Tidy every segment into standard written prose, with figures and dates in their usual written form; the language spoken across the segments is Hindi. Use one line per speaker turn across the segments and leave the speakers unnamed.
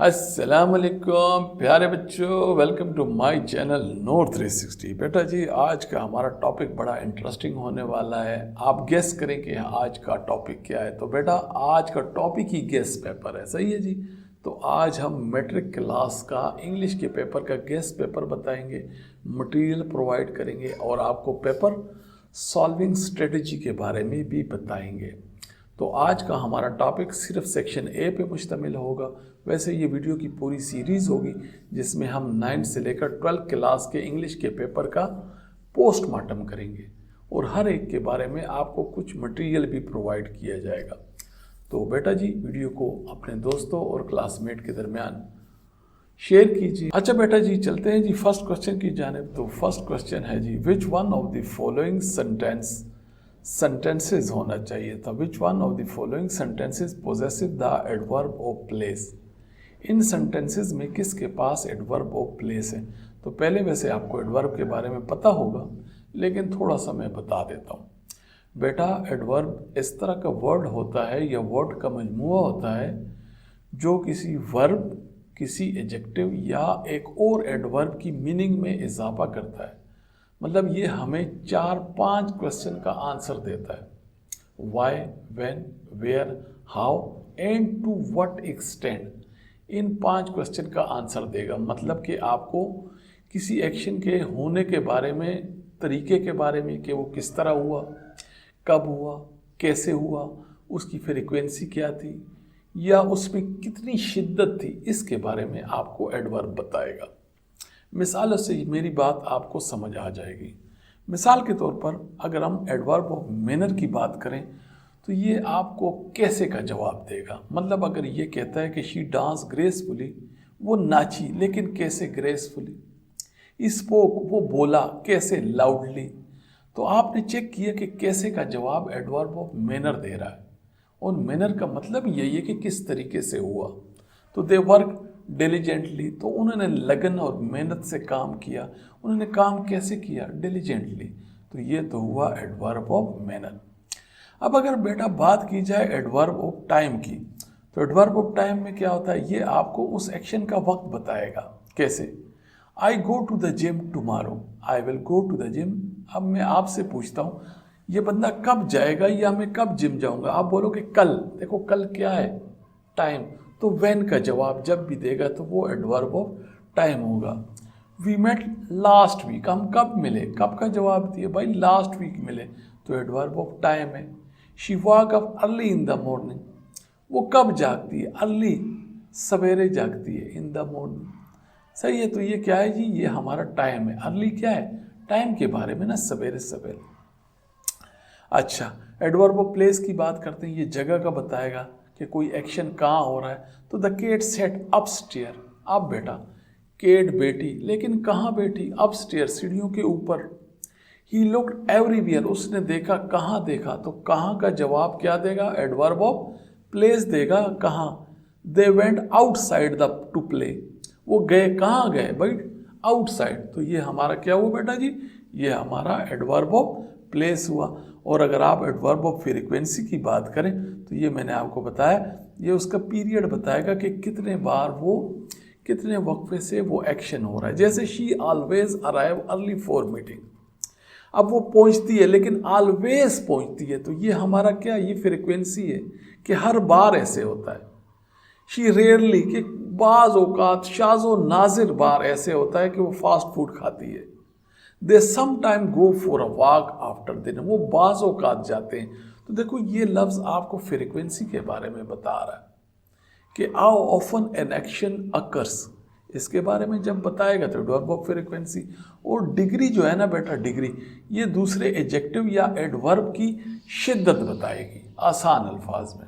अस्सलाम वालेकुम प्यारे बच्चों, welcome to my channel note 360। बेटा जी, आज का हमारा टॉपिक बड़ा इंटरेस्टिंग होने वाला है। आप गेस करें कि आज का टॉपिक क्या है। तो बेटा, आज का टॉपिक ही गेस पेपर है, सही है जी। तो आज हम मैट्रिक क्लास का इंग्लिश के पेपर का गेस पेपर बताएंगे, मटेरियल प्रोवाइड करेंगे और आपको पेपर सॉल्विंग स्ट्रेटजी के बारे में भी बताएंगे। तो आज का हमारा टॉपिक सिर्फ सेक्शन ए पे मुश्तमिल होगा। वैसे ये वीडियो की पूरी सीरीज़ होगी जिसमें हम 9 से लेकर 12 क्लास के इंग्लिश के पेपर का पोस्टमार्टम करेंगे और हर एक के बारे में आपको कुछ मटेरियल भी प्रोवाइड किया जाएगा। तो बेटा जी, वीडियो को अपने दोस्तों और क्लासमेट के दरमियान शेयर कीजिए। अच्छा बेटा जी, चलते हैं जी फर्स्ट क्वेश्चन की जानिब। तो फर्स्ट क्वेश्चन है जी, which one of the following sentences होना चाहिए था। Which one of the following sentences possessive the adverb of place. इन सेंटेंसेस में किसके पास एडवर्ब ऑफ प्लेस है। तो पहले वैसे आपको एडवर्ब के बारे में पता होगा, लेकिन थोड़ा सा मैं बता देता हूँ। बेटा, एडवर्ब इस तरह का वर्ड होता है या वर्ड का मजमूआ होता है जो किसी वर्ब, किसी एडजेक्टिव या एक और एडवर्ब की मीनिंग में इजाफा करता है। मतलब ये हमें 4-5 क्वेश्चन का आंसर देता है। Why, when, where, how and to what extent. इन 5 क्वेश्चन का आंसर देगा। मतलब कि आपको किसी एक्शन के होने के बारे में, तरीके के बारे में कि वो किस तरह हुआ, कब हुआ, कैसे हुआ, उसकी फ्रीक्वेंसी क्या थी या उसमें कितनी शिद्दत थी, इसके बारे में आपको एडवर्ब बताएगा। मिसालों से मेरी बात आपको समझ आ जाएगी। मिसाल के तौर पर अगर हम एडवर्ब ऑफ मैनर की बात करें तो ये आपको कैसे का जवाब देगा। मतलब अगर ये कहता है कि शी डांस ग्रेसफुली, वो नाची लेकिन कैसे ग्रेसफुली। स्पोक, वो बोला कैसे, लाउडली। तो आपने चेक किया कि कैसे का जवाब एडवर्ब ऑफ मैनर दे रहा है। और मैनर का मतलब यही है कि किस तरीके से हुआ। तो दे वर्क डिलीजेंटली, तो उन्होंने लगन और मेहनत से काम किया। उन्होंने काम कैसे किया, डिलीजेंटली। तो ये तो हुआ एडवर्ब ऑफ मैनर। अब अगर बेटा बात की जाए एडवर्ब ऑफ टाइम की, तो एडवर्ब ऑफ टाइम में क्या होता है, ये आपको उस एक्शन का वक्त बताएगा। कैसे, I go to the gym tomorrow, I will go to the gym. अब मैं आपसे पूछता हूँ, ये बंदा कब जाएगा या मैं कब जिम जाऊँगा। आप बोलोगे कल। देखो कल क्या है, टाइम। तो व्हेन का जवाब जब भी देगा तो वो एडवर्ब ऑफ टाइम होगा। वी मेट लास्ट वीक, हम कब मिले, कब का जवाब दिए भाई, लास्ट वीक मिले, तो एडवर्ब ऑफ टाइम है। She walk up early in the morning, वो कब जागती है, अर्ली, सवेरे जागती है, इन द मॉर्निंग। सही है। तो ये क्या है जी, ये हमारा टाइम है। अर्ली क्या है, टाइम के बारे में ना, सवेरे सवेरे। अच्छा, एडवर्ब ऑफ प्लेस की बात करते हैं। ये जगह का बताएगा कि कोई एक्शन कहाँ हो रहा है। तो द केट सेट अपस्टेयर, अब बेटा केट बैठी, लेकिन कहाँ बैठी, अपस्टेयर, सीढ़ियों के ऊपर। ही लुक्ड एवरीवेयर, उसने देखा, कहाँ देखा। तो कहाँ का जवाब क्या देगा, एडवर्ब ऑफ प्लेस देगा। कहाँ, they went outside the two play, वो गए, कहाँ गए भाई, आउटसाइड। तो ये हमारा क्या हुआ बेटा जी, ये हमारा एडवर्ब ऑफ प्लेस हुआ। और अगर आप एडवर्ब ऑफ फ्रीक्वेंसी की बात करें तो ये मैंने आपको बताया, ये उसका पीरियड बताएगा कि कितने बार वो, कितने वक्फे से वो एक्शन हो रहा है। जैसे she always arrive early for meeting, अब वो पहुंचती है लेकिन ऑलवेज पहुंचती है। तो ये हमारा क्या, ये फ्रीक्वेंसी है कि हर बार ऐसे होता है। शी रेयरली, कि बाज औकात, शाज़ो नाजिर बार ऐसे होता है कि वो फास्ट फूड खाती है। They some time go for a walk after dinner, वो बाज औकात जाते हैं। तो देखो ये लफ्ज़ आपको फ्रीक्वेंसी के बारे में बता रहा है कि how often an action occurs, इसके बारे में जब बताएगा तो एडवर्ब ऑफ फ्रीक्वेंसी। और डिग्री जो है ना बेटा, डिग्री ये दूसरे एडजेक्टिव या एडवर्ब की शिद्दत बताएगी। आसान अल्फाज में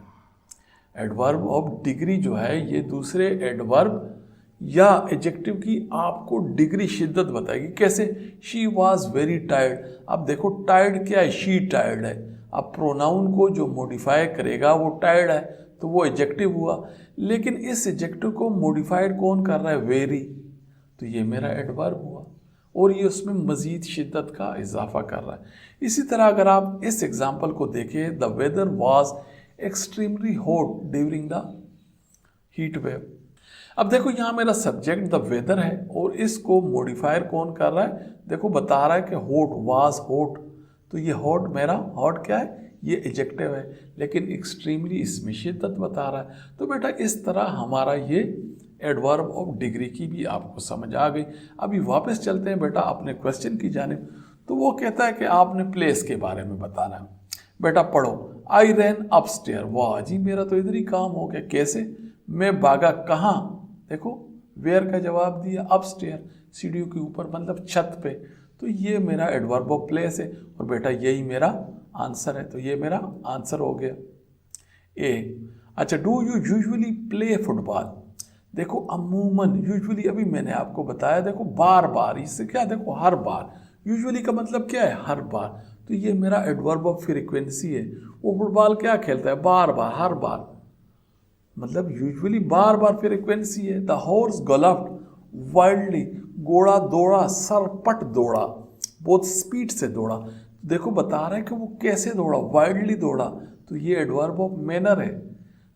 एडवर्ब ऑफ डिग्री जो है ये दूसरे एडवर्ब या एडजेक्टिव की आपको डिग्री, शिद्दत बताएगी। कैसे, शी वॉज वेरी टायर्ड। अब देखो टायर्ड क्या है, शी टायर्ड है। अब प्रोनाउन को जो मॉडिफाई करेगा वो टायर्ड है, तो वो एडजेक्टिव हुआ। लेकिन इस एडजेक्टिव को मॉडिफाइड कौन कर रहा है, वेरी। तो ये मेरा एडवर्ब हुआ और ये उसमें मज़ीद शिद्दत का इजाफा कर रहा है। इसी तरह अगर आप इस एग्जाम्पल को देखें, the weather was extremely hot during the heat wave. अब देखो यहाँ मेरा सब्जेक्ट द वेदर है और इसको मॉडिफायर कौन कर रहा है, देखो बता रहा है कि हॉट, वाज हॉट, तो ये हॉट मेरा हॉट क्या है, ये एडजेक्टिव है, लेकिन एक्सट्रीमली इसमें शिद्दत बता रहा है। तो बेटा इस तरह हमारा ये एडवर्ब ऑफ डिग्री की भी आपको समझ आ गई। अभी वापस चलते हैं बेटा अपने क्वेश्चन की जानिब। तो वो कहता है कि आपने प्लेस के बारे में बताना है। बेटा पढ़ो, आई रैन अपस्टेयर, वाह जी मेरा तो इधर ही काम हो गया। कैसे, मैं भागा कहाँ, देखो वेयर का जवाब दिया, अपस्टेयर सीढ़ियों के ऊपर मतलब छत पे। तो ये मेरा एडवर्ब ऑफ प्लेस है और बेटा यही मेरा आंसर है। तो ये मेरा आंसर हो गया ए। अच्छा, do you usually play football, देखो अमूमन, यूजुअली अभी मैंने आपको बताया, देखो बार बार, इससे क्या, देखो हर बार, यूजुअली का मतलब क्या है, हर बार। तो ये मेरा एडवर्ब ऑफ फ्रीक्वेंसी है। वो फुटबॉल क्या खेलता है, बार बार, हर बार, मतलब यूजुअली बार बार फ्रीक्वेंसी है। द हॉर्स गॉलप्ड वाइल्डली, घोड़ा दौड़ा, सरपट दौड़ा, बहुत स्पीड से दौड़ा। देखो बता रहा है कि वो कैसे दौड़ा, वाइल्डली दौड़ा, तो ये एडवर्ब ऑफ मैनर है।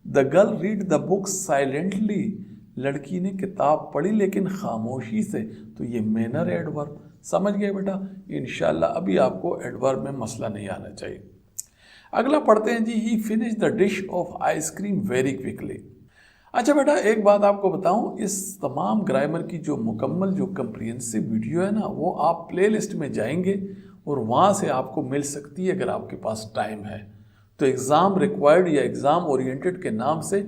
The girl read the book silently, लड़की ने किताब पढ़ी लेकिन खामोशी से, तो ये मैनर है एडवर्ब। समझ गए बेटा, इंशाल्लाह अभी आपको एडवर्ब में मसला नहीं आना चाहिए। अगला पढ़ते हैं जी, he finish the dish of ice cream very quickly. अच्छा बेटा एक बात आपको बताऊं, इस तमाम ग्रामर की जो मुकम्मल जो कंप्रिहेंसिव वीडियो है ना, वो आप प्लेलिस्ट में जाएंगे और वहाँ से आपको मिल सकती है अगर आपके पास टाइम है। तो एग्ज़ाम रिक्वायर्ड या एग्ज़ाम ओरिएंटेड के नाम से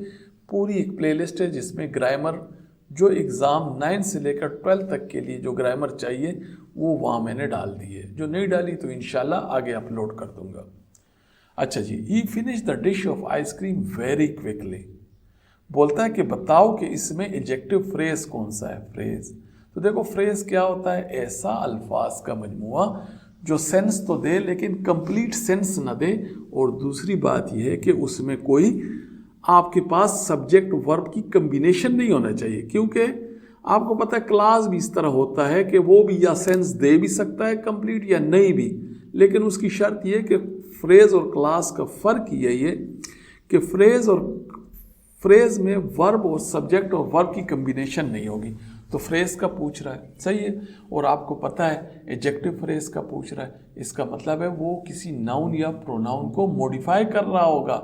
पूरी एक प्लेलिस्ट है जिसमें ग्रामर जो एग्ज़ाम 9 से लेकर 12 तक के लिए जो ग्रामर चाहिए वो वहाँ मैंने डाल दी है। जो नहीं डाली तो इंशाल्लाह आगे अपलोड कर दूंगा। अच्छा जी, he finish the dish of ice cream very quickly, बोलता है कि बताओ कि इसमें एडजेक्टिव फ्रेज कौन सा है। फ्रेज, तो देखो फ्रेज क्या होता है, ऐसा अल्फाज का मजमुआ जो सेंस तो दे लेकिन कंप्लीट सेंस न दे, और दूसरी बात यह है कि उसमें कोई आपके पास सब्जेक्ट वर्ब की कम्बिनेशन नहीं होना चाहिए, क्योंकि आपको पता है क्लास भी इस तरह होता है कि वो भी या सेंस दे भी सकता है कंप्लीट या नहीं भी, लेकिन उसकी शर्त यह कि फ्रेज और क्लास का फ़र्क यही है कि फ्रेज में वर्ब और सब्जेक्ट और वर्ब की कम्बिनेशन नहीं होगी। तो फ्रेज का पूछ रहा है, सही है, और आपको पता है एडजेक्टिव फ्रेज का पूछ रहा है, इसका मतलब है वो किसी नाउन या प्रोनाउन को मॉडिफाई कर रहा होगा।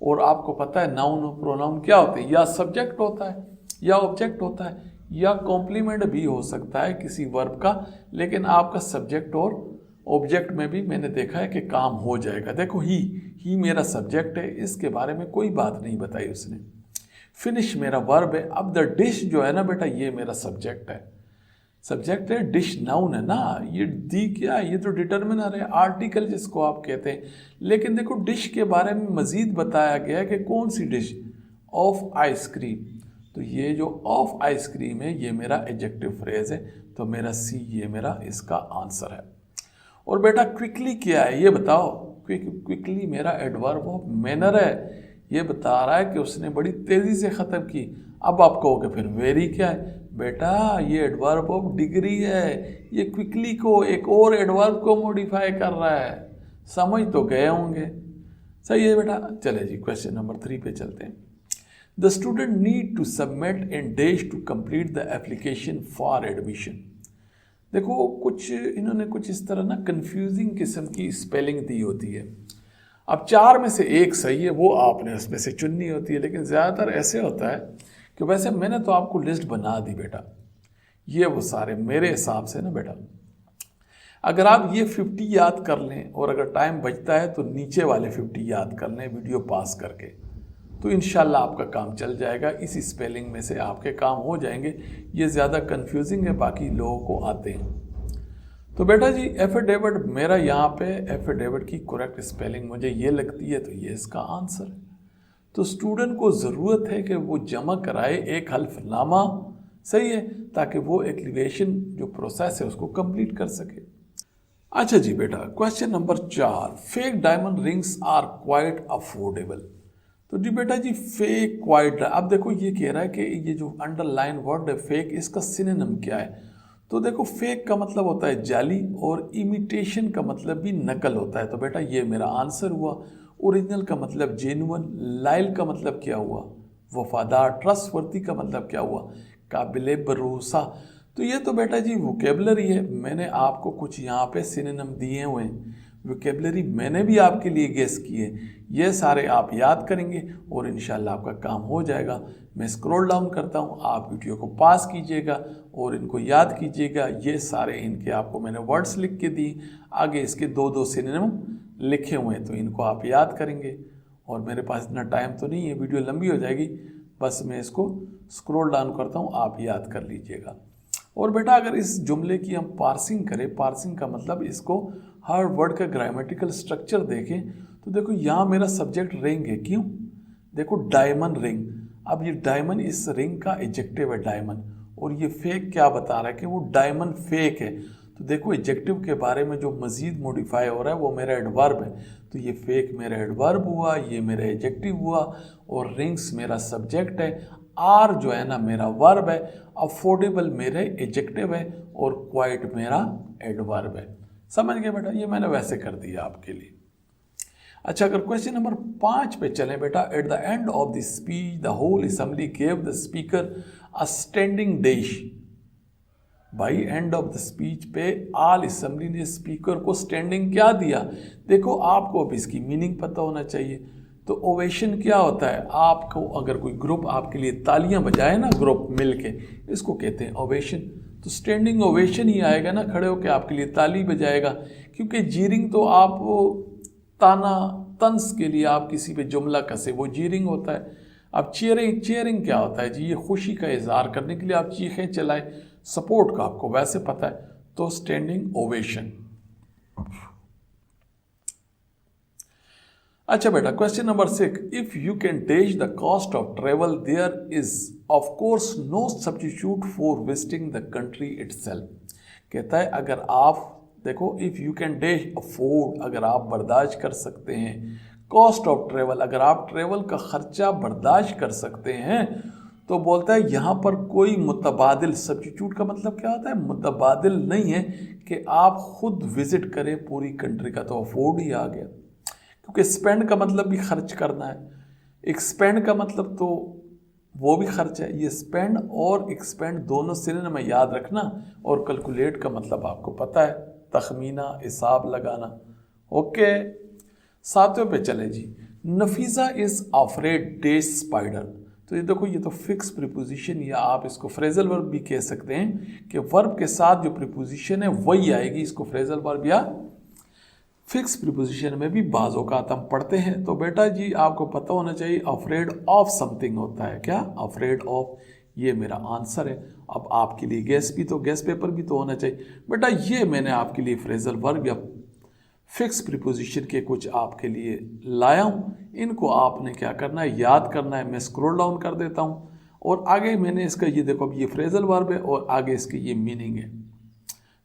और आपको पता है नाउन और प्रोनाउन क्या होते हैं, या सब्जेक्ट होता है या ऑब्जेक्ट होता है या कॉम्प्लीमेंट भी हो सकता है किसी वर्ब का, लेकिन आपका सब्जेक्ट और ऑब्जेक्ट में भी मैंने देखा है कि काम हो जाएगा। देखो ही मेरा सब्जेक्ट है, इसके बारे में कोई बात नहीं बताई उसने। फिनिश मेरा वर्ब है। अब द डिश जो है ना बेटा, ये मेरा सब्जेक्ट है। सब्जेक्ट है, डिश नाउन है ना, ये दी क्या है, ये तो डिटर्मिनर है, आर्टिकल जिसको आप कहते हैं। लेकिन देखो डिश के बारे में मजीद बताया गया है कि कौन सी डिश, ऑफ आइसक्रीम। तो ये जो ऑफ आइसक्रीम है ये मेरा एडजेक्टिव फ्रेज है, तो मेरा सी ये मेरा इसका आंसर है। और बेटा क्विकली क्या है ये बताओ। क्विकली मेरा एडवर्ब ऑफ मैनर है, ये बता रहा है कि उसने बड़ी तेज़ी से ख़त्म की। अब आप कहोगे फिर वेरी क्या है, बेटा ये एडवर्ब ऑफ डिग्री है, ये क्विकली को एक और एडवर्ब को मॉडिफाई कर रहा है। समझ तो गए होंगे, सही है बेटा। चले जी क्वेश्चन नंबर 3 पे चलते हैं। The student need to submit in days to complete the application for admission. देखो कुछ इन्होंने कुछ इस तरह ना कंफ्यूजिंग किस्म की स्पेलिंग दी होती है। अब 4 में से एक सही है, वो आपने उसमें से चुननी होती है, लेकिन ज़्यादातर ऐसे होता है कि वैसे मैंने तो आपको लिस्ट बना दी बेटा, ये वो सारे मेरे हिसाब से ना बेटा, अगर आप ये 50 याद कर लें और अगर टाइम बचता है तो नीचे वाले 50 याद कर लें वीडियो पास करके, तो इंशाल्लाह आपका काम चल जाएगा। इसी स्पेलिंग में से आपके काम हो जाएंगे। ये ज़्यादा कंफ्यूजिंग है, बाकी लोगों को आते हैं। तो बेटा जी एफिडेविट मेरा यहाँ पे एफिडेविट की करेक्ट स्पेलिंग मुझे ये लगती है, तो ये इसका आंसर है। तो स्टूडेंट को ज़रूरत है कि वो जमा कराए एक हल्फनामा, सही है, ताकि वो एप्लीकेशन जो प्रोसेस है उसको कंप्लीट कर सके। अच्छा जी बेटा question number 4, fake diamond rings are quite affordable. तो जी बेटा जी फेक क्वाइट, अब देखो ये कह रहा है कि ये जो अंडरलाइन वर्ड है फेक, इसका सिनोनिम क्या है। तो देखो फेक का मतलब होता है जाली और इमिटेशन का मतलब भी नकल होता है। तो बेटा ये मेरा आंसर हुआ। ओरिजिनल का मतलब जेन्युइन, लाइल का मतलब क्या हुआ, वफादार, ट्रस्टवर्दी का मतलब क्या हुआ, काबिल भरोसा। तो ये तो बेटा जी वोकेबलरी है, मैंने आपको कुछ यहाँ पे सिनोनिम दिए हुए हैं, वोकेबलरी मैंने भी आपके लिए गेस किए, ये सारे आप याद करेंगे और इंशाल्लाह आपका काम हो जाएगा। मैं स्क्रॉल डाउन करता हूँ, आप वीडियो को पास कीजिएगा और इनको याद कीजिएगा। ये सारे इनके आपको मैंने वर्ड्स लिख के दिए, आगे इसके दो दो सिनोनिम लिखे हुए हैं, तो इनको आप याद करेंगे। और मेरे पास इतना टाइम तो नहीं है, वीडियो लंबी हो जाएगी, बस मैं इसको स्क्रॉल डाउन करता हूँ, आप याद कर लीजिएगा। और बेटा अगर इस जुमले की हम पार्सिंग करें, पार्सिंग का मतलब इसको हर वर्ड का ग्रामेटिकल स्ट्रक्चर देखें, तो देखो यहाँ मेरा सब्जेक्ट रिंग है, क्यों, देखो डायमंड रिंग। अब ये डायमंड इस रिंग का एडजेक्टिव है डायमंड, और ये फेक क्या बता रहा है कि वो डायमंड फेक है। तो देखो एडजेक्टिव के बारे में जो मज़ीद मॉडिफाई हो रहा है वो मेरा एडवर्ब है, तो ये फेक मेरा एडवर्ब हुआ, ये मेरा एडजेक्टिव हुआ, और रिंग्स मेरा सब्जेक्ट है, आर जो है ना मेरा वर्ब है, अफोर्डेबल मेरे एडजेक्टिव है, और क्वाइट मेरा एडवर्ब है। समझ गए बेटा, ये मैंने वैसे कर दिया आपके लिए। अच्छा, अगर क्वेश्चन नंबर 5 पे चलें बेटा, at the end of the speech the whole assembly gave the speaker a standing dash. भाई एंड ऑफ द स्पीच पे आल असेंबली ने स्पीकर को स्टैंडिंग क्या दिया, देखो आपको अब इसकी मीनिंग पता होना चाहिए। तो ओवेशन क्या होता है, आपको अगर कोई ग्रुप आपके लिए तालियां बजाए ना, ग्रुप मिलके, इसको कहते हैं ओवेशन। तो स्टैंडिंग ओवेशन ही आएगा ना, खड़े होकर आपके लिए ताली बजाएगा, क्योंकि जीरिंग तो आप ताना तंस के लिए आप किसी पे जुमला कसे, वो जीरिंग होता है। अब चीयरिंग, चीयरिंग क्या होता है जी, ये खुशी का इजहार करने के लिए आप चीखें चलाए, सपोर्ट का आपको वैसे पता है। तो स्टैंडिंग ओवेशन। अच्छा बेटा, question number 6, if you can dash the cost of travel there is of course no substitute for visiting the country itself. कहता है अगर आप देखो, if you can dash afford, अगर आप बर्दाश्त कर सकते हैं, कॉस्ट ऑफ ट्रेवल, अगर आप ट्रेवल का खर्चा बर्दाश्त कर सकते हैं, तो बोलता है यहाँ पर कोई मुतबादिल, सब्स्टिट्यूट का मतलब क्या होता है, मुतबादिल नहीं है कि आप खुद विजिट करें पूरी कंट्री का, तो अफोर्ड ही आ गया, क्योंकि स्पेंड का मतलब भी खर्च करना है, एक्सपेंड का मतलब तो वो भी खर्च है। ये स्पेंड और एक्सपेंड दोनों सिनोनिम में याद रखना, और कैलकुलेट का मतलब आपको पता है, तखमीना, हिसाब लगाना। ओके, 7वें पे चले जी, Nafisa is afraid the spider. तो ये देखो, ये तो फिक्स प्रीपोजिशन, या आप इसको फ्रेजल वर्ब भी कह सकते हैं कि वर्ब के साथ जो प्रीपोजिशन है वही आएगी, इसको फ्रेजल वर्ब या फिक्स प्रीपोजिशन में भी बाज़ औक़ात हम पढ़ते हैं। तो बेटा जी आपको पता होना चाहिए अफ्रेड ऑफ समथिंग होता है, क्या, अफ्रेड ऑफ, ये मेरा आंसर है। अब आपके लिए गैस भी तो, गैस पेपर भी तो होना चाहिए बेटा। ये मैंने आपके लिए फ्रेजल वर्ब या फिक्स प्रीपोजिशन के कुछ आपके लिए लाया हूँ, इनको आपने क्या करना है, याद करना है। मैं स्क्रॉल डाउन कर देता हूँ, और आगे मैंने इसका ये देखो, अब ये फ्रेजल वर्ब है और आगे इसकी ये मीनिंग है,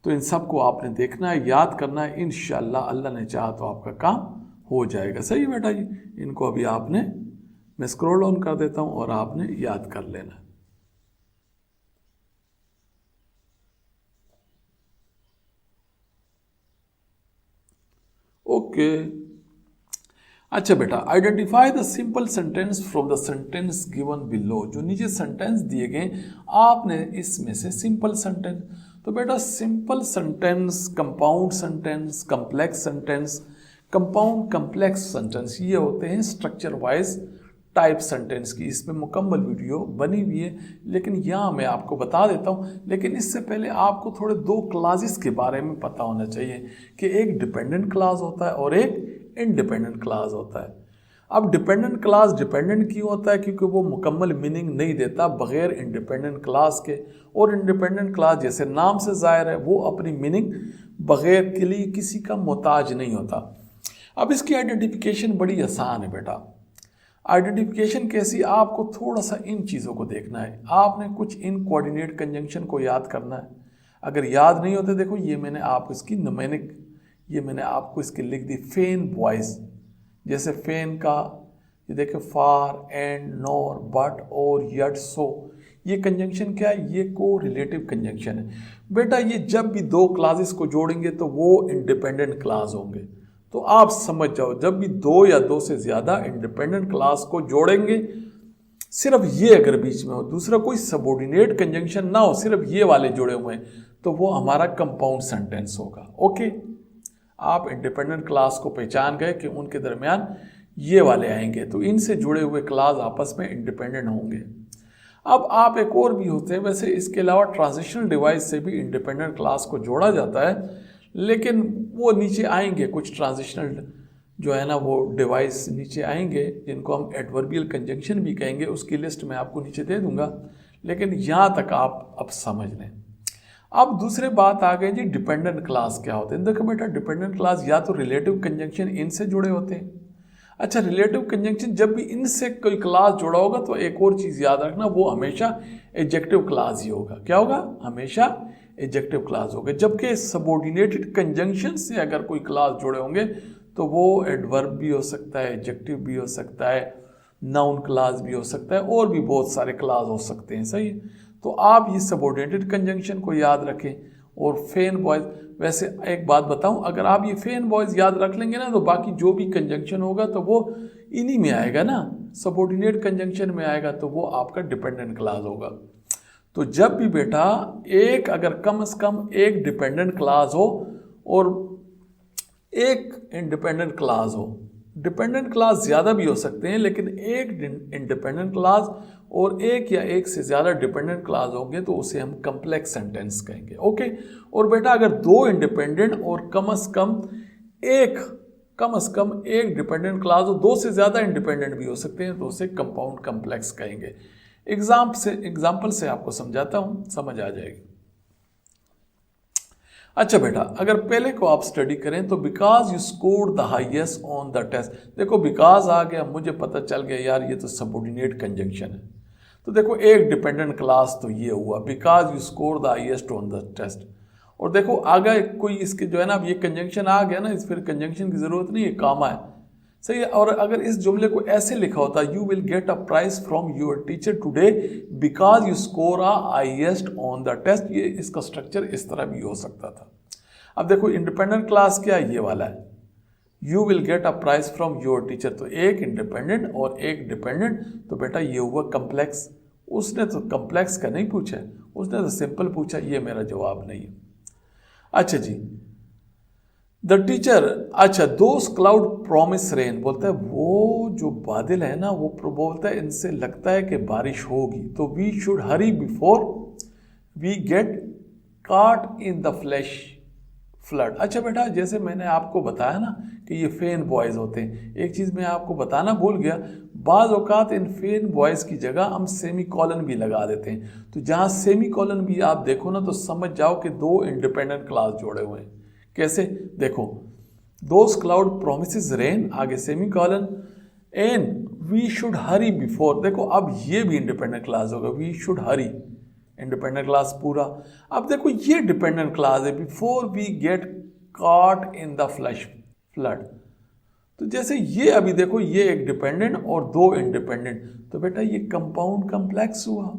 तो इन सब को आपने देखना है, याद करना है। इंशाल्लाह अल्लाह ने चाहा तो आपका काम हो जाएगा। सही बेटा जी, इनको अभी आपने, मैं स्क्रॉल डाउन कर देता हूँ और आपने याद कर लेना है। ओके, अच्छा बेटा, identify the simple sentence from the sentence given below. जो नीचे सेंटेंस दिए गए आपने इसमें से सिंपल सेंटेंस, तो बेटा simple sentence, compound sentence, complex sentence, compound complex sentence, ये होते हैं स्ट्रक्चर वाइज टाइप सेंटेंस की। इसमें मुकम्मल वीडियो बनी हुई है, लेकिन यहाँ मैं आपको बता देता हूँ। लेकिन इससे पहले आपको थोड़े दो क्लासेस के बारे में पता होना चाहिए कि एक डिपेंडेंट क्लास होता है और एक इंडिपेंडेंट क्लास होता है। अब डिपेंडेंट क्लास डिपेंडेंट क्यों होता है, क्योंकि वो मुकम्मल मीनिंग नहीं देता बगैर इंडिपेंडेंट क्लास के, और इंडिपेंडेंट क्लास जैसे नाम से ज़ाहिर है वो अपनी मीनिंग बगैर के लिए किसी का मोहताज नहीं होता। अब इसकी आइडेंटिफिकेशन बड़ी आसान है बेटा। आइडेंटिफिकेशन कैसी, आपको थोड़ा सा इन चीज़ों को देखना है। आपने कुछ इन कोऑर्डिनेट कंजंक्शन को याद करना है। अगर याद नहीं होते, देखो ये मैंने आपको इसकी नुमेनिक, ये मैंने आपको इसकी लिख दी, फेन वॉइस, जैसे फेन का ये देखे फार, एंड, नॉर, बट, और, यट, सो, ये कंजंक्शन क्या है, ये को रिलेटिव कंजंक्शन है बेटा। ये जब भी दो क्लासेस को जोड़ेंगे तो वो इंडिपेंडेंट क्लास होंगे। तो आप समझ जाओ, जब भी दो या दो से ज़्यादा इंडिपेंडेंट क्लास को जोड़ेंगे सिर्फ ये अगर बीच में हो, दूसरा कोई सबऑर्डिनेट कंजंक्शन ना हो, सिर्फ ये वाले जुड़े हुए हैं, तो वो हमारा कंपाउंड सेंटेंस होगा। ओके, आप इंडिपेंडेंट क्लास को पहचान गए कि उनके दरमियान ये वाले आएंगे, तो इनसे जुड़े हुए क्लास आपस में इंडिपेंडेंट होंगे। अब आप एक और भी होते हैं, वैसे इसके अलावा ट्रांजिशनल डिवाइस से भी इंडिपेंडेंट क्लास को जोड़ा जाता है, लेकिन वो नीचे आएंगे, कुछ ट्रांजिशनल जो है ना वो डिवाइस नीचे आएंगे, जिनको हम एडवर्बियल कंजंक्शन भी कहेंगे, उसकी लिस्ट मैं आपको नीचे दे दूंगा, लेकिन यहाँ तक आप अब समझ लें। अब दूसरे बात आ गई जी, डिपेंडेंट क्लास क्या होते हैं। देखो बेटा, डिपेंडेंट क्लास या तो रिलेटिव कंजंक्शन इनसे जुड़े होते हैं। अच्छा, रिलेटिव कंजंक्शन जब भी इनसे कोई क्लास जुड़ा होगा तो एक और चीज़ याद रखना, वो हमेशा एडजेक्टिव क्लास ही होगा। क्या होगा? हमेशा एडजेक्टिव क्लास होगा। जबकि सबऑर्डिनेटेड कंजंक्शन से अगर कोई क्लास जुड़े होंगे तो वो एडवर्ब भी हो सकता है, एडजेक्टिव भी हो सकता है, नाउन क्लास भी हो सकता है, और भी बहुत सारे क्लास हो सकते हैं। सही है, तो आप ये सबऑर्डिनेटेड कंजंक्शन को याद रखें। और फेन बॉयज, वैसे एक बात बताऊं, अगर आप ये फेन बॉयज याद रख लेंगे ना, तो बाकी जो भी कंजंक्शन होगा तो वो इन्हीं में आएगा ना, सबऑर्डिनेट कंजंक्शन में आएगा, तो वो आपका डिपेंडेंट क्लास होगा। तो जब भी बेटा एक, अगर कम से कम एक डिपेंडेंट क्लास हो और एक इंडिपेंडेंट क्लास हो, डिपेंडेंट क्लास ज़्यादा भी हो सकते हैं, लेकिन एक इंडिपेंडेंट क्लास और एक या एक से ज़्यादा डिपेंडेंट क्लास होंगे तो उसे हम कम्प्लेक्स सेंटेंस कहेंगे। ओके, और बेटा अगर दो इंडिपेंडेंट और कम से कम एक डिपेंडेंट क्लास हो, दो से ज़्यादा इंडिपेंडेंट भी हो सकते हैं, तो उसे कंपाउंड कम्प्लेक्स कहेंगे। एग्जाम्पल से आपको समझाता हूँ, समझ आ जाएगी। अच्छा बेटा, अगर पहले को आप स्टडी करें तो because you scored the highest on the test. देखो बिकॉज आ गया, मुझे पता चल गया यार ये तो सबऑर्डिनेट कंजंक्शन है। तो देखो एक डिपेंडेंट क्लास तो ये हुआ, because you score the highest on the test. और देखो आगे कोई इसके जो है ना, अब ये कंजंक्शन आ गया ना, इस फिर कंजंक्शन की जरूरत नहीं है, कामा है। सही है। और अगर इस जुमले को ऐसे लिखा होता, you will get a prize from your teacher today because you score a highest on the test, ये इसका स्ट्रक्चर इस तरह भी हो सकता था। अब देखो इंडिपेंडेंट क्लास क्या है, ये वाला है, you will get a prize from your teacher, तो एक इंडिपेंडेंट और एक डिपेंडेंट, तो बेटा ये हुआ कम्प्लेक्स। उसने तो कम्प्लेक्स का नहीं पूछा, उसने तो सिंपल पूछा, ये मेरा जवाब नहीं है। अच्छा जी, द टीचर, अच्छा दोस क्लाउड प्रॉमिस रेन, बोलता है वो जो बादल है ना, वो बोलता है इनसे लगता है कि बारिश होगी, तो we should hurry before we get caught in the flash flood. अच्छा बेटा, जैसे मैंने आपको बताया ना कि ये फेन बॉयज होते हैं, एक चीज़ मैं आपको बताना भूल गया, बाज़ औक़ात इन फेन बॉयज़ की जगह हम सेमी कॉलन भी लगा देते हैं। तो जहाँ सेमी कॉलन भी आप देखो ना, तो समझ जाओ कि दो इंडिपेंडेंट क्लास जोड़े हुए हैं। कैसे? देखो, दोस क्लाउड प्रोमिसेस रेन, आगे semicolon, and we should hurry before. देखो अब ये भी इंडिपेंडेंट क्लास होगा, we should hurry, independent clause पूरा। अब देखो ये डिपेंडेंट क्लास है, before we get caught in the flash flood. तो जैसे ये अभी देखो, ये एक डिपेंडेंट और दो इंडिपेंडेंट, तो बेटा ये कंपाउंड कम्प्लेक्स हुआ।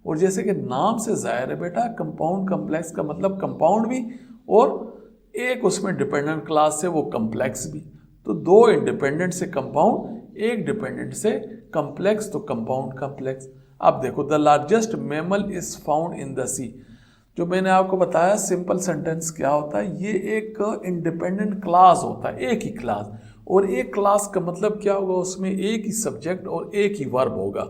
और जैसे कि नाम से जाहिर है बेटा, कंपाउंड कम्प्लेक्स का मतलब कंपाउंड भी और एक उसमें डिपेंडेंट क्लास से वो कम्प्लेक्स भी। तो दो इंडिपेंडेंट से कंपाउंड, एक डिपेंडेंट से कम्प्लेक्स, तो कंपाउंड कम्प्लेक्स। अब देखो, the largest mammal is found in the sea. जो मैंने आपको बताया सिंपल सेंटेंस क्या होता है, ये एक इंडिपेंडेंट क्लास होता है, एक ही क्लास। और एक क्लास का मतलब क्या होगा, उसमें एक ही सब्जेक्ट और एक ही वर्ब होगा।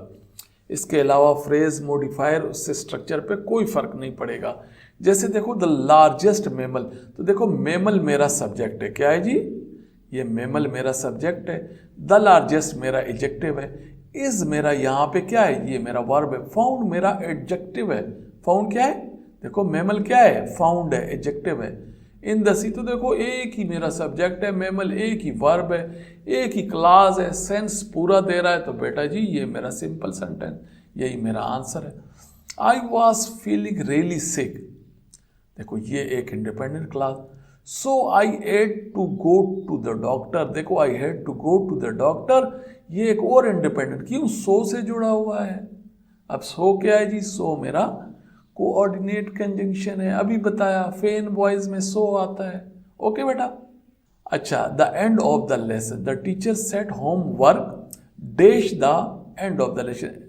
इसके अलावा फ्रेज, मॉडिफायर, उससे स्ट्रक्चर पे कोई फर्क नहीं पड़ेगा। जैसे देखो द लार्जेस्ट मैमल, तो देखो मैमल मेरा सब्जेक्ट है, क्या है जी, ये मैमल मेरा सब्जेक्ट है, द लार्जेस्ट मेरा एडजेक्टिव है, इज मेरा यहाँ पे क्या है, ये मेरा वर्ब है, फाउंड मेरा एडजेक्टिव है। फाउंड क्या है, देखो मैमल क्या है, फाउंड है, एडजेक्टिव है। इन द सी, तो देखो एक ही मेरा सब्जेक्ट है, मैमल एक ही वर्ब है, एक ही क्लास है, सेंस पूरा दे रहा है, तो बेटा जी ये मेरा सिंपल सेंटेंस, यही मेरा आंसर है। I was feeling really sick, देखो ये एक independent class. So I had to go to the doctor, देखो I had to go to the doctor, ये एक और इंडिपेंडेंट, क्यों, सो से जुड़ा हुआ है। अब सो क्या है जी, सो मेरा कोऑर्डिनेट कंजंक्शन है, अभी बताया फेन बॉयज में सो आता है। ओके बेटा। अच्छा, the end of the lesson, the teacher said home work dash the end of the lesson.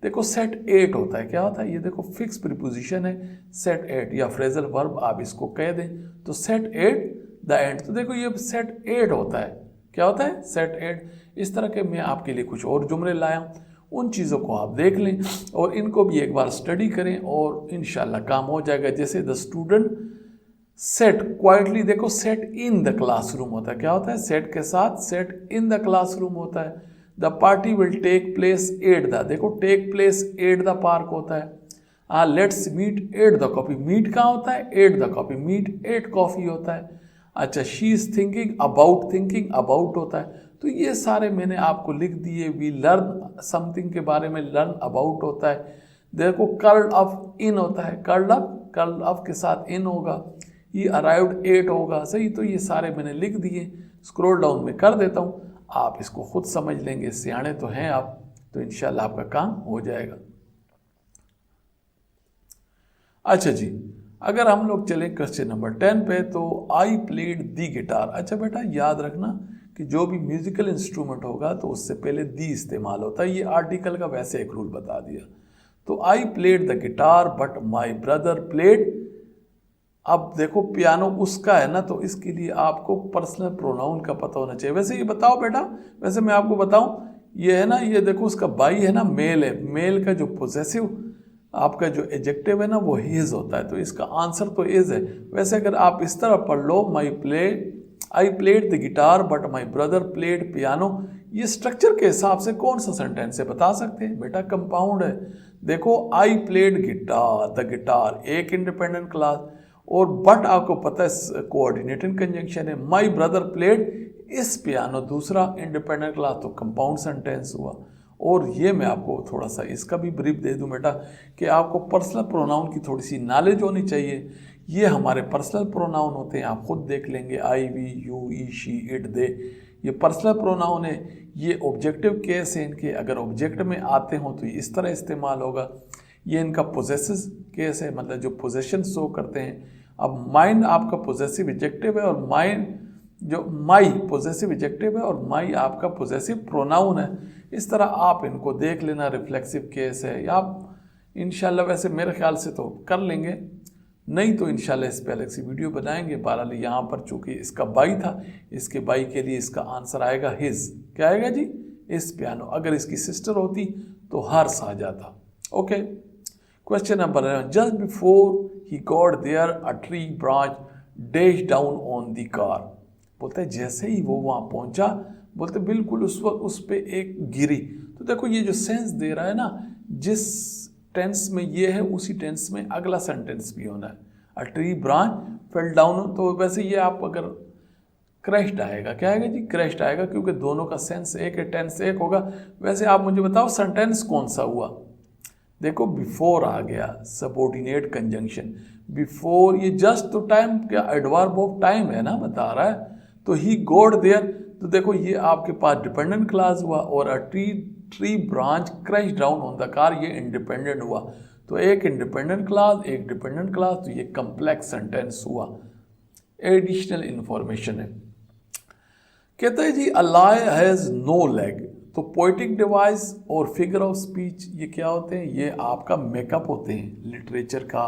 देखो सेट एट होता है, क्या होता है, ये देखो फिक्स प्रीपोजिशन है सेट एट, या फ्रेजल वर्ब आप इसको कह दें तो सेट एट द एंड। तो देखो ये सेट एट होता है, क्या होता है, सेट एट। इस तरह के मैं आपके लिए कुछ और जुमले लाया हूँ, उन चीज़ों को आप देख लें और इनको भी एक बार स्टडी करें और इंशाल्लाह काम हो जाएगा। जैसे द स्टूडेंट सेट क्वाइटली, देखो सेट इन द क्लासरूम होता है, क्या होता है, सेट के साथ सेट इन द क्लासरूम होता है। The party will take place at the, देखो take place at the park होता है। Let's meet at the coffee, meet कहाँ होता है, at the coffee, meet at coffee होता है। अच्छा, शी इज थिंकिंग अबाउट होता है। तो ये सारे मैंने आपको लिख दिए। वी लर्न समथिंग के बारे में लर्न अबाउट होता है। देखो कर्ल्ड अप इन होता है, कर्ल्ड अप के साथ इन होगा। ये अराइव्ड एट होगा, सही। तो ये सारे मैंने लिख दिए, स्क्रॉल डाउन में कर देता हूँ, आप इसको खुद समझ लेंगे, सियाने तो हैं आप, तो इंशाल्लाह आपका काम हो जाएगा। अच्छा जी, अगर हम लोग चले क्वेश्चन नंबर 10 पे, तो आई प्लेड दी गिटार। अच्छा बेटा याद रखना कि जो भी म्यूजिकल इंस्ट्रूमेंट होगा तो उससे पहले दी इस्तेमाल होता है। ये आर्टिकल का वैसे एक रूल बता दिया। तो आई played the guitar but my brother played, अब देखो पियानो उसका है ना, तो इसके लिए आपको पर्सनल प्रोनाउन का पता होना चाहिए। वैसे ये बताओ बेटा, वैसे मैं आपको बताऊं, ये है ना, ये देखो उसका बाई है ना, मेल है, मेल का जो पोजेसिव आपका जो एडजेक्टिव है ना वो हिज होता है, तो इसका आंसर तो इज है। वैसे अगर आप इस तरह पढ़ लो, I played the guitar but my brother played piano, ये स्ट्रक्चर के हिसाब से कौन सा सेंटेंस है बता सकते हैं बेटा, कंपाउंड है। देखो I played guitar, the guitar एक इंडिपेंडेंट क्लास, और बट आपको पता है कोऑर्डिनेटिंग कंजंक्शन है। माई ब्रदर प्लेड इस पियानो दूसरा इंडिपेंडेंट क्लास, तो कंपाउंड सेंटेंस हुआ। और ये मैं आपको थोड़ा सा इसका भी ब्रीफ दे दूं बेटा कि आपको पर्सनल प्रोनाउन की थोड़ी सी नॉलेज होनी चाहिए। ये हमारे पर्सनल प्रोनाउन होते हैं, आप खुद देख लेंगे, I we you he she it they, ये पर्सनल प्रोनाउन है। ये ऑब्जेक्टिव केस है इनके, अगर ऑब्जेक्ट में आते हों तो इस तरह इस्तेमाल होगा। ये इनका पोजेसिव केस है, मतलब जो पोजेशन शो करते हैं। अब माइन आपका पोजेसिव एडजेक्टिव है और माइन जो माई पोजेसिव एडजेक्टिव है और माई आपका पोजेसिव प्रोनाउन है। इस तरह आप इनको देख लेना, रिफ्लेक्सिव केस है, या आप इंशाल्लाह वैसे मेरे ख्याल से तो कर लेंगे, नहीं तो इंशाल्लाह इस पे अलग सी वीडियो बनाएंगे। बहरहाल यहाँ पर चूंकि इसका बाई था, इसके बाई के लिए इसका आंसर आएगा हिज, क्या आएगा जी, इस पियानो। अगर इसकी सिस्टर होती तो हर्ष आ जाता। Okay, question number 11, just before he got there a tree branch dash down on the car, बोलते हैं जैसे ही वो वहाँ पहुँचा, बोलते बिल्कुल उस वक्त उस पर एक गिरी। तो देखो ये जो सेंस दे रहा है ना, जिस टेंस में ये है उसी टेंस में अगला सेंटेंस भी होना है। अ ट्री ब्रांच फेल डाउन, तो वैसे ये आप अगर क्रैश्ड आएगा, क्या आएगा जी, क्रैश्ड आएगा, क्योंकि दोनों का सेंस एक है, टेंस एक होगा। वैसे आप मुझे बताओ सेंटेंस कौन सा हुआ। देखो बिफोर आ गया, सबऑर्डिनेट कंजंक्शन, बिफोर ये जस्ट तो टाइम क्या एडवर्ब ऑफ टाइम है ना, बता रहा है। तो ही गॉट देयर, तो देखो ये आपके पास डिपेंडेंट क्लास हुआ, और a tree branch crash down on the car, ये इंडिपेंडेंट हुआ। तो एक इंडिपेंडेंट क्लास एक डिपेंडेंट क्लास, तो ये कम्प्लेक्स सेंटेंस हुआ। एडिशनल इंफॉर्मेशन है, कहते हैं जी a lion has no leg. तो पोएटिक डिवाइस और फिगर ऑफ स्पीच ये क्या होते हैं, ये आपका मेकअप होते हैं। लिटरेचर का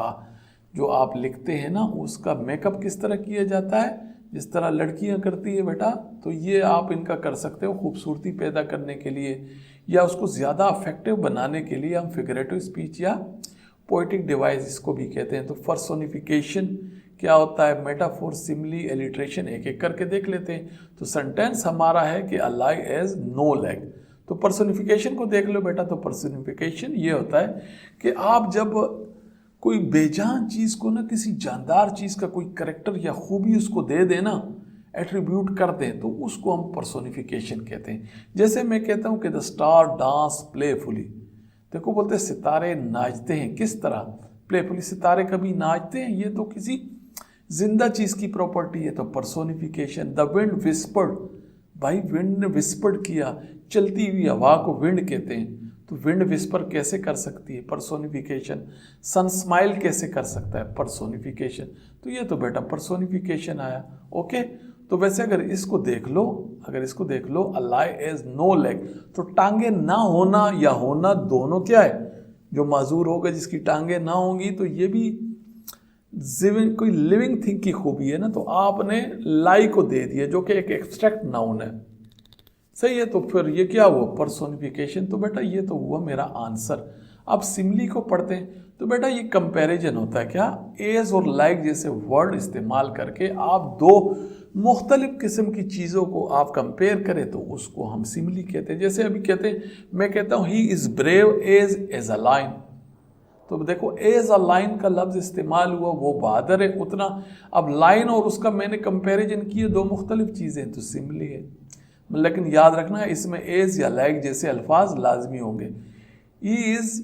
जो आप लिखते हैं ना, उसका मेकअप किस तरह किया जाता है, जिस तरह लड़कियां करती है बेटा, तो ये आप इनका कर सकते हो खूबसूरती पैदा करने के लिए, या उसको ज़्यादा अफेक्टिव बनाने के लिए हम फिगरेटिव स्पीच या पोएटिक डिवाइस इसको भी कहते हैं। तो पर्सोनिफिकेशन क्या होता है, मेटाफोर, सिमिली, एलिट्रेशन, एक एक करके देख लेते हैं। तो सेंटेंस हमारा है कि a lion has no leg. तो पर्सोनिफिकेशन को देख लो बेटा। तो पर्सोनिफिकेशन ये होता है कि आप जब कोई बेजान चीज़ को ना, किसी जानदार चीज़ का कोई करेक्टर या खूबी उसको दे देना, एट्रीब्यूट कर दें, तो उसको हम पर्सोनिफिकेशन कहते हैं। जैसे मैं कहता हूँ कि द स्टार डांस प्लेफुली, देखो बोलते हैं सितारे नाचते हैं, किस तरह, प्लेफुली। सितारे कभी नाचते हैं, ये तो किसी जिंदा चीज़ की प्रॉपर्टी है, तो पर्सोनिफिकेशन। द विंड विस्पर्ड, भाई विंड ने विस्पर्ड किया, चलती हुई हवा को विंड कहते हैं, तो विंड विस्पर कैसे कर सकती है, पर्सोनिफिकेशन। सन स्माइल कैसे कर सकता है, पर्सोनिफिकेशन। तो ये तो बेटा पर्सोनिफिकेशन आया। ओके, तो वैसे अगर इसको देख लो, a lion has no leg, तो टांगे ना होना या होना दोनों क्या है, जो माजूर होगा, जिसकी टांगें ना होंगी, तो ये भी कोई लिविंग थिंग की खूबी है ना। तो आपने लाई को दे दिया जो कि एक एक्सट्रैक्ट नाउन है, सही है। तो फिर ये क्या हुआ, पर्सोनिफिकेशन। तो बेटा ये तो हुआ मेरा आंसर। अब सिमिली को पढ़ते हैं। तो बेटा ये कंपैरिजन होता है क्या, एज और लाइक जैसे वर्ड इस्तेमाल करके आप दो मुख्तलिफ किस्म की चीज़ों को आप कंपेयर करें तो उसको हम सिमिली कहते हैं। जैसे अभी कहते हैं, मैं कहता हूँ he is brave as a lion. तो देखो एज अ लाइन का लफ्ज़ इस्तेमाल हुआ, वो बहादुर है उतना। अब लाइन और उसका मैंने कंपैरिजन किए, दो मुख्तलिफ चीज़ें, तो सिमिली है। लेकिन याद रखना है इसमें एज या लाइक जैसे अल्फाज लाजमी होंगे। He is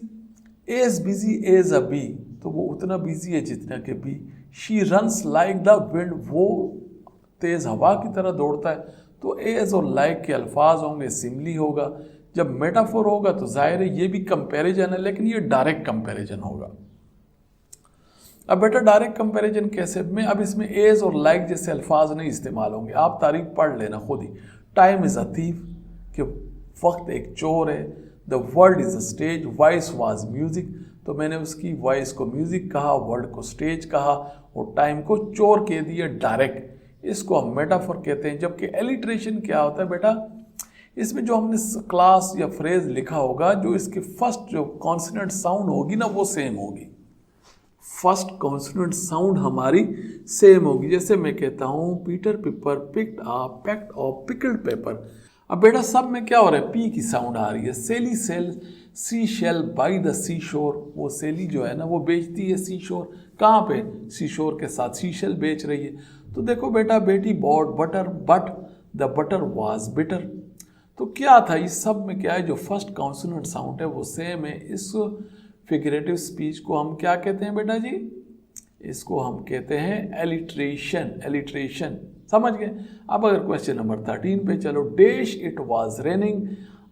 as busy as a bee, तो वो उतना बिजी है जितना कि bee. She runs like the wind, वो तेज़ हवा की तरह दौड़ता है। तो एज और लाइक के अल्फाज होंगे, सिमिली होगा। जब मेटाफोर होगा तो जाहिर है ये भी कंपैरिजन है, लेकिन ये डायरेक्ट कंपैरिजन होगा। अब बेटा डायरेक्ट कंपैरिजन कैसे, मैं अब इसमें एज और लाइक जैसे अल्फाज नहीं इस्तेमाल होंगे, आप तारीफ पढ़ लेना खुद ही। टाइम इज़ अ थीफ, कि वक्त एक चोर है। The world is a stage, voice was music, तो मैंने उसकी वॉइस को म्यूजिक कहा, वर्ल्ड को स्टेज कहा और टाइम को चोर कह दिया डायरेक्ट। इसको हम मेटाफोर कहते हैं। जबकि एलिट्रेशन क्या होता है बेटा, इसमें जो हमने क्लास या फ्रेज लिखा होगा, जो इसके फर्स्ट जो कॉन्सोनेंट साउंड होगी ना वो सेम होगी। फर्स्ट कॉन्सोनेंट साउंड हमारी सेम होगी। जैसे मैं कहता हूँ Peter Piper picked a packed of pickled pepper. अब बेटा सब में क्या हो रहा है, पी की साउंड आ रही है। Sally sell sea shell by the sea shore, वो सेली जो है ना वो बेचती है सी शोर। कहाँ पे, सी शोर के साथ सी शेल बेच रही है। तो देखो बेटा Betty bought butter but the butter was bitter. तो क्या था, इस सब में क्या है, जो फर्स्ट कॉन्सोनेंट साउंड है वो सेम है। इस फिगरेटिव स्पीच को हम क्या कहते हैं बेटा जी, इसको हम कहते हैं एलिट्रेशन। एलिट्रेशन समझ गए। अब अगर क्वेश्चन नंबर 13 पे चलो, dash it was raining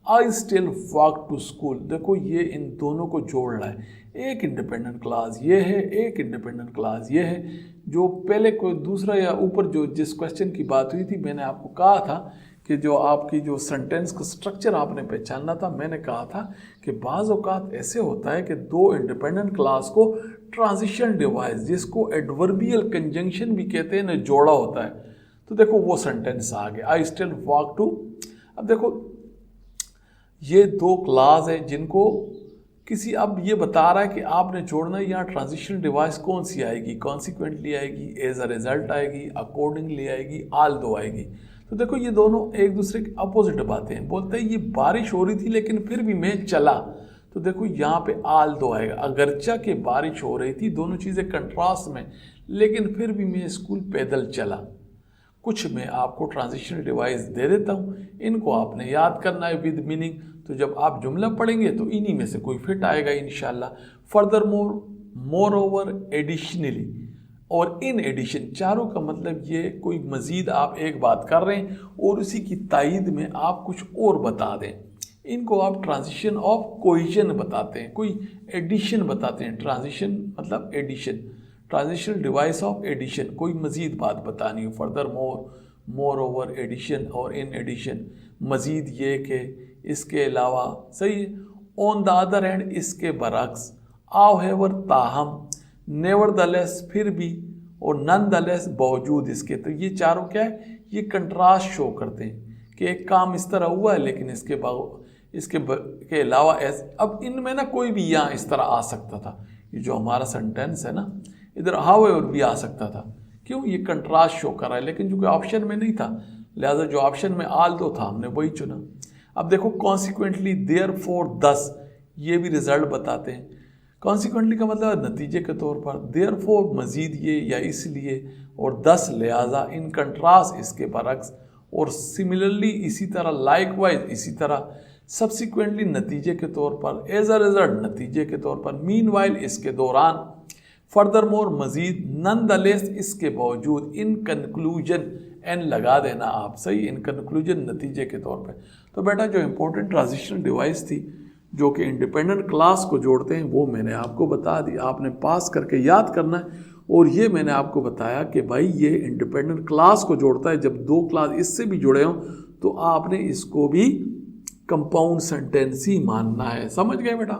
I still walk to school. देखो ये इन दोनों को जोड़ रहा है, एक इंडिपेंडेंट क्लास ये है, एक इंडिपेंडेंट क्लास ये है। जो पहले कोई दूसरा या ऊपर जो जिस क्वेश्चन की बात हुई थी, मैंने आपको कहा था कि जो आपकी जो सेंटेंस का स्ट्रक्चर आपने पहचानना था। मैंने कहा था कि बाज़ औक़ात ऐसे होता है कि दो इंडिपेंडेंट क्लास को ट्रांजिशन डिवाइस, जिसको एडवर्बियल कंजंक्शन भी कहते हैं ना, जोड़ा होता है। तो देखो वो सेंटेंस आ गया, आई स्टिल वॉक टू। अब देखो ये दो क्लास है जिनको किसी, अब ये बता रहा है कि आपने जोड़ना है, यहाँ ट्रांजिशन डिवाइस कौन सी आएगी, कॉन्सिक्वेंटली आएगी, एज अ रिजल्ट आएगी, अकॉर्डिंगली आएगी, आल दो आएगी। तो देखो ये दोनों एक दूसरे के अपोजिट बातें हैं। बोलते हैं ये बारिश हो रही थी लेकिन फिर भी मैं चला। तो देखो यहाँ पे आल दो आएगा, अगरचा के बारिश हो रही थी, दोनों चीज़ें कंट्रास्ट में, लेकिन फिर भी मैं स्कूल पैदल चला। कुछ मैं आपको ट्रांजिशन डिवाइस दे देता हूँ, इनको आपने याद करना है विद मीनिंग। तो जब आप जुमला पढ़ेंगे तो इन्हीं में से कोई फिट आएगा इंशाल्लाह। Further more, more over, additionally और इन एडिशन, चारों का मतलब ये कोई मज़ीद आप एक बात कर रहे हैं और उसी की तायीद में आप कुछ और बता दें। इनको आप ट्रांजिशन ऑफ कोहेजन बताते हैं, कोई एडिशन बताते हैं। ट्रांजिशन मतलब addition, transition device of addition, कोई मज़ीद बात बतानी हो। Furthermore, moreover, addition और इन एडिशन, मज़ीद ये कि, इसके अलावा, सही है। ऑन द अदर हैंड, इसके बरक्स। हाउएवर, ताहम। नेवरदलेस, फिर भी। और नॉनदलेस, बावजूद इसके। तो ये चारों क्या है, ये कंट्रास्ट शो करते हैं कि एक काम इस तरह हुआ है लेकिन इसके अलावा ऐसे। अब इनमें ना कोई भी यहाँ इस तरह आ सकता था, ये जो हमारा सेंटेंस है ना, इधर हाउएवर भी आ सकता था। क्यों, ये कंट्रास्ट शो कर रहा है, लेकिन चूंकि ऑप्शन में नहीं था लिहाजा जो ऑप्शन में आल दो था हमने वही चुना। अब देखो कॉन्सिक्वेंटली, देयरफॉर, दस, ये भी रिजल्ट बताते हैं। कॉन्सिक्वेंटली का मतलब नतीजे के तौर पर, देयरफॉर मज़ीद ये या इसलिए, और दस लिहाजा, इन कंट्रास्ट इसके बरक्स, और सिमिलरली इसी तरह, लाइकवाइज इसी तरह, सब्सिक्वेंटली नतीजे के तौर पर, एज अ रिजल्ट नतीजे के तौर पर, मीनवाइल इसके दौरान, फर्दर मोर मज़ीद, नॉनदलेस इसके बावजूद, इन कंक्लूजन एन लगा देना आप, सही, इन कंक्लूजन नतीजे के तौर पे। तो बेटा जो इंपॉर्टेंट ट्रांजिशन डिवाइस थी जो कि इंडिपेंडेंट क्लास को जोड़ते हैं वो मैंने आपको बता दी, आपने पास करके याद करना है। और ये मैंने आपको बताया कि भाई ये इंडिपेंडेंट क्लास को जोड़ता है, जब दो क्लास इससे भी जुड़े हों तो आपने इसको भी कंपाउंड सेंटेंस ही मानना है। समझ गए बेटा।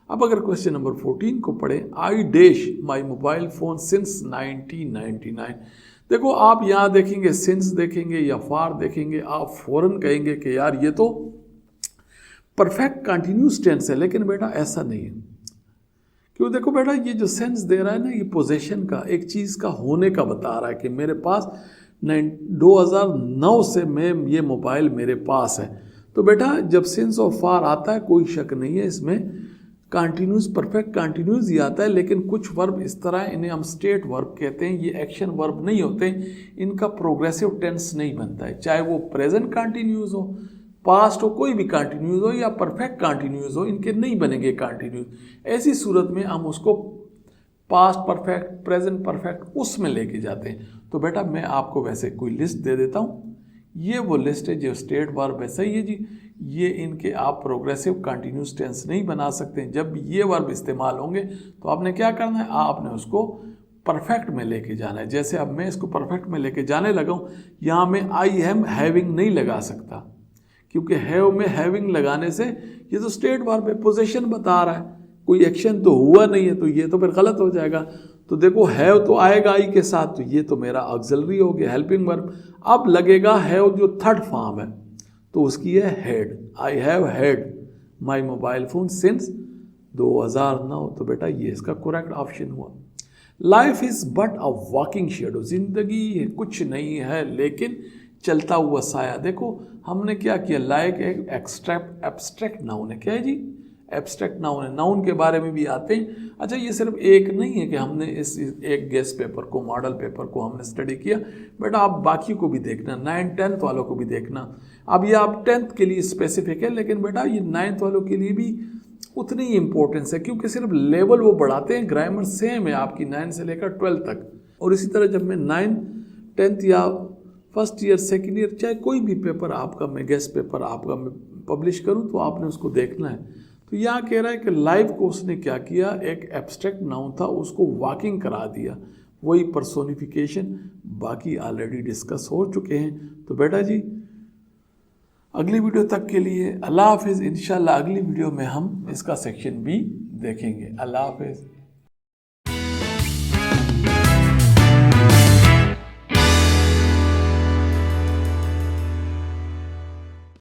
अब अगर क्वेश्चन नंबर 14 को पढ़ें, I dash my mobile phone since 1999। देखो आप यहाँ देखेंगे सिंस देखेंगे या फार देखेंगे, आप फ़ौरन कहेंगे कि यार ये तो परफेक्ट कंटिन्यूस टेंस है, लेकिन बेटा ऐसा नहीं है। क्यों? देखो बेटा ये जो सेंस दे रहा है ना, ये पोजेशन का, एक चीज़ का होने का बता रहा है कि मेरे पास 2009 से मैं ये मोबाइल मेरे पास है। तो बेटा जब सेंस ऑफ फार आता है कोई शक नहीं है इसमें कंटिन्यूस, परफेक्ट कंटिन्यूस ही आता है, लेकिन कुछ वर्ब इस तरह है, इन्हें हम स्टेट वर्ब कहते हैं, ये एक्शन वर्ब नहीं होते, इनका प्रोग्रेसिव टेंस नहीं बनता है, चाहे वो प्रेजेंट कंटिन्यूस हो, पास्ट हो, कोई भी कंटिन्यूस हो या परफेक्ट कंटिन्यूस हो, इनके नहीं बनेंगे कंटिन्यूस। ऐसी सूरत में हम उसको पास्ट परफेक्ट, प्रेजेंट परफेक्ट उसमें लेके जाते हैं। तो बेटा मैं आपको वैसे कोई लिस्ट दे देता हूँ, ये वो लिस्ट है जो स्टेट वर्ब है। सही है जी, ये इनके आप प्रोग्रेसिव कंटिन्यूस टेंस नहीं बना सकते। जब ये वर्ब इस्तेमाल होंगे तो आपने क्या करना है, आपने उसको परफेक्ट में लेके जाना है। जैसे अब मैं इसको परफेक्ट में लेके जाने लगा हूँ, यहाँ मैं आई एम हैविंग नहीं लगा सकता, क्योंकि हैव में हैविंग लगाने से ये तो स्टेट वर्ब है, पोजीशन बता रहा है, कोई एक्शन तो हुआ नहीं है, तो ये तो फिर गलत हो जाएगा। तो देखो हैव तो आएगा आई के साथ, तो ये तो मेरा ऑक्सिलरी हो गया, हेल्पिंग वर्ब। अब लगेगा हैव जो थर्ड फॉर्म है, तो उसकी है had. I have had my mobile phone since 2009। तो बेटा ये इसका करेक्ट ऑप्शन हुआ। Life is but a walking shadow, जिंदगी कुछ नहीं है लेकिन चलता हुआ साया। देखो हमने क्या किया, लाइक एक एब्स्ट्रैक्ट नाउन है। क्या है जी? एब्स्ट्रैक्ट नाउन है। नाउन के बारे में भी आते हैं। अच्छा ये सिर्फ एक नहीं है कि हमने इस एक गेस्ट पेपर को, मॉडल पेपर को हमने स्टडी किया, बेटा आप बाकी को भी देखना, 9th 10th वालों को भी देखना। अब ये आप 10th के लिए स्पेसिफिक है, लेकिन बेटा ये 9th वालों के लिए भी उतनी ही इंपॉर्टेंस है, क्योंकि सिर्फ लेवल वो बढ़ाते हैं, ग्रामर सेम है आपकी 9 से लेकर 12 तक। और इसी तरह जब मैं 9th 10th या फर्स्ट ईयर सेकेंड ईयर चाहे कोई भी पेपर आपका, मैं गेस्ट पेपर आपका मैं पब्लिश करूं, तो आपने उसको देखना है। तो यहाँ कह रहा है कि लाइफ को उसने क्या किया, एक एब्स्ट्रैक्ट नाउन था उसको वॉकिंग करा दिया, वही पर्सोनिफिकेशन। बाकी ऑलरेडी डिस्कस हो चुके हैं। तो बेटा जी अगली वीडियो तक के लिए अल्लाह हाफिज़। इंशाल्लाह अगली वीडियो में हम इसका सेक्शन भी देखेंगे। अल्लाह हाफिज़।